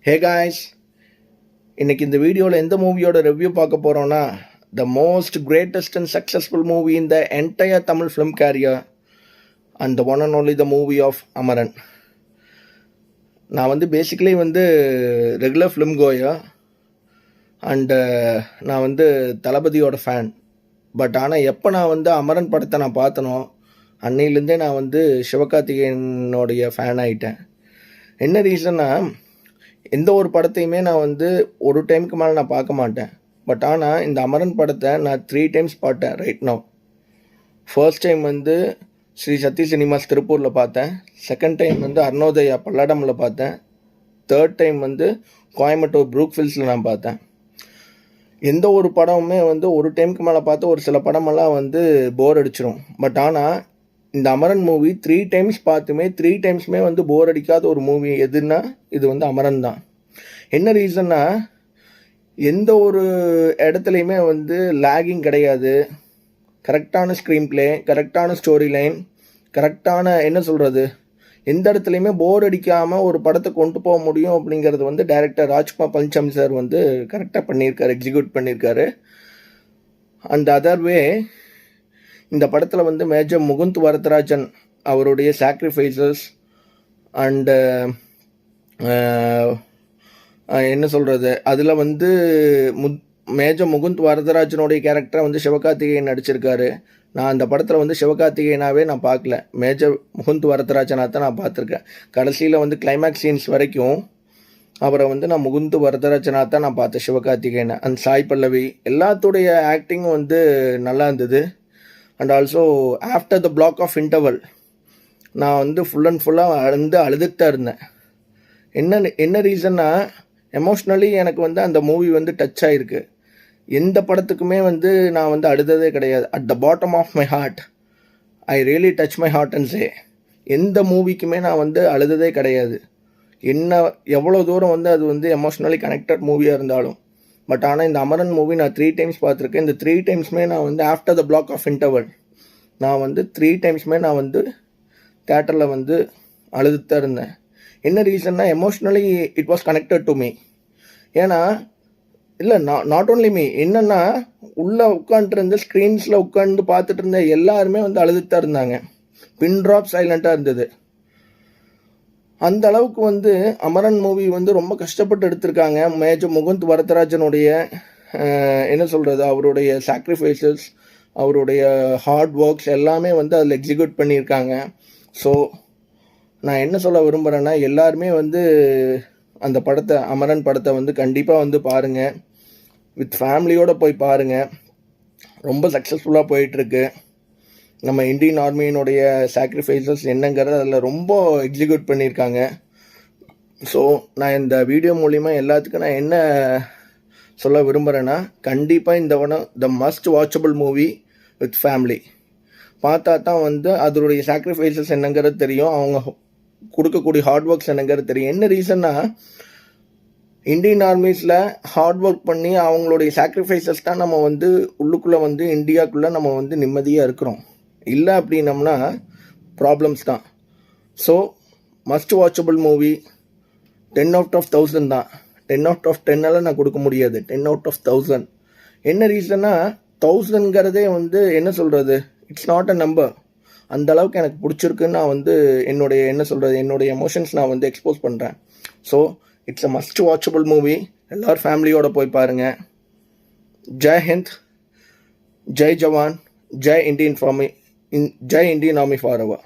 Hey guys, இன்னைக்கு இந்த வீடியோவில் எந்த மூவியோட ரிவ்யூ பார்க்க போகிறோன்னா the most greatest and successful movie in the entire Tamil film career and the one and only the movie of Amaran. நான் basically regular film goer and நான் தளபதியோட ஃபேன். பட் ஆனால் எப்போ நான் அமரன் படத்தை நான் பார்த்தனோ அன்னையிலேருந்தே நான் சிவகார்த்திகேயனுடைய ஃபேன் ஆகிட்டேன். என்ன ரீசன்னா, எந்த ஒரு படத்தையுமே நான் ஒரு டைமுக்கு மேலே நான் பார்க்க மாட்டேன். பட் ஆனால் இந்த அமரன் படத்தை நான் 3 times பார்த்தேன் right now. First time Sri Sakthi cinemas திருப்பூரில் பார்த்தேன். செகண்ட் டைம் அருணோதயா பல்லடமில் பார்த்தேன். தேர்ட் டைம் கோயம்புத்தூர் ப்ரூக்ஃபீல்ஸில் நான் பார்த்தேன். எந்த ஒரு படமுமே ஒரு டைமுக்கு மேலே பார்த்து ஒரு சில படமெல்லாம் போர் அடிச்சிடும். பட் ஆனால் இந்த அமரன் மூவி 3 times பார்த்துமே 3 timesமே போர் அடிக்காத ஒரு மூவி எதுன்னா இது அமரன் தான். என்ன ரீசன்னா, எந்த ஒரு இடத்துலையுமே லேகிங் கிடையாது. கரெக்டான ஸ்க்ரீன் பிளே, கரெக்டான ஸ்டோரி லைன், கரெக்டான எந்த இடத்துலையுமே போர் அடிக்காமல் ஒரு படத்தை கொண்டு போக முடியும் அப்படிங்கிறது டைரக்டர் ராஜ்குமார் பழனிசாமி சார் கரெக்டாக பண்ணியிருக்காரு, எக்ஸிக்யூட் பண்ணியிருக்காரு. அந்த அதர் வே இந்த படத்தில் மேஜர் முகுந்த் வரதராஜன் அவருடைய சாக்ரிஃபைசஸ் அண்டு அதில் மேஜர் முகுந்த் வரதராஜனுடைய கேரக்டரை சிவகார்த்திகேயன் நடிச்சிருக்காரு. நான் அந்த படத்தில் சிவகார்த்திகேயனாகவே நான் பார்க்கல, மேஜர் முகுந்த் வரதராஜனாக தான் நான் பார்த்துருக்கேன். கடைசியில் கிளைமேக்ஸ் சீன்ஸ் வரைக்கும் அவரை நான் முகுந்த் வரதராஜனாக தான் நான் பார்த்தேன், சிவகார்த்திகேயனை. அந்த சாய் பல்லவி எல்லாத்துடைய ஆக்டிங்கும் நல்லா இருந்தது. And also after the block of interval நான் ஃபுல் அண்ட் ஃபுல்லாக அழுதுட்டு தான் இருந்தேன். என்ன ரீசன்னா, எமோஷ்னலி எனக்கு அந்த மூவி டச் ஆகிருக்கு. எந்த படத்துக்குமே நான் அழுததே கிடையாது. At the bottom of my heart I really touch my heart and say, எந்த மூவிக்குமே நான் அழுததே கிடையாது. எவ்வளோ தூரம் அது எமோஷ்னலி கனெக்டட் மூவியாக இருந்தாலும். பட் ஆனால் இந்த அமரன் மூவி நான் 3 times பார்த்துருக்கேன். இந்த 3 timesமே நான் after the block of interval நான் 3 timesமே நான் தேட்டரில் அழுதுட்டு தான் இருந்தேன். என்ன ரீசன்னா, emotionally it was connected to me. ஏன்னா இல்லை, நாட் ஓன்லி மீ, என்னென்னா உள்ளே உட்காந்துருந்து ஸ்க்ரீன்ஸில் உட்காந்து பார்த்துட்டு இருந்த எல்லாருமே அழுதுட்டு தான் இருந்தாங்க. பின் ட்ராப் சைலண்ட்டாக இருந்தது. அந்த அளவுக்கு அமரன் மூவி ரொம்ப கஷ்டப்பட்டு எடுத்திருக்காங்க. மேஜர் முகுந்த் வரதராஜனுடைய அவருடைய சாக்ரிஃபைசஸ், அவருடைய ஹார்ட் ஒர்க்ஸ் எல்லாமே அதில் எக்ஸிக்யூட் பண்ணியிருக்காங்க. ஸோ நான் என்ன சொல்ல விரும்புகிறேன்னா, எல்லாருமே அந்த படத்தை, அமரன் படத்தை கண்டிப்பாக பாருங்கள். வித் ஃபேமிலியோடு போய் பாருங்கள். ரொம்ப சக்ஸஸ்ஃபுல்லாக போயிட்டுருக்கு. நம்ம இந்தியன் ஆர்மியினுடைய சாக்ரிஃபைசஸ் என்னங்கிறத அதில் ரொம்ப எக்ஸிக்யூட் பண்ணியிருக்காங்க. ஸோ நான் இந்த வீடியோ மூலிமா எல்லாத்துக்கும் நான் என்ன சொல்ல விரும்புகிறேன்னா, கண்டிப்பாக இந்த த must watchable movie with family பார்த்தா தான் அதனுடைய சாக்ரிஃபைசஸ் என்னங்கிறது தெரியும், அவங்க கொடுக்கக்கூடிய ஹார்ட் ஒர்க்ஸ் என்னங்கிறது தெரியும். என்ன ரீசன்னா, இந்தியன் ஆர்மிஸில் ஹார்ட் ஒர்க் பண்ணி அவங்களுடைய சாக்ரிஃபைசஸ் தான் நம்ம உள்ளுக்குள்ளே இந்தியாவுக்குள்ளே நம்ம நிம்மதியாக இருக்கிறோம். இல்லை அப்படின்னம்னா ப்ராப்ளம்ஸ் தான். So must watchable movie. 10 out of 1000 தான். 10 out of 10 நான் கொடுக்க முடியாது, 10 out of 1000. என்ன ரீசன்னா, 1000ங்கிறதே இட்ஸ் நாட் அ நம்பர். அந்த அளவுக்கு எனக்கு பிடிச்சிருக்குன்னு நான் என்னுடைய எமோஷன்ஸ் நான் எக்ஸ்போஸ் பண்ணுறேன். So it's a must watchable movie. எல்லோரும் ஃபேமிலியோடு போய் பாருங்கள். Jai Hind, Jai Jawan, Jai Indian army for ever.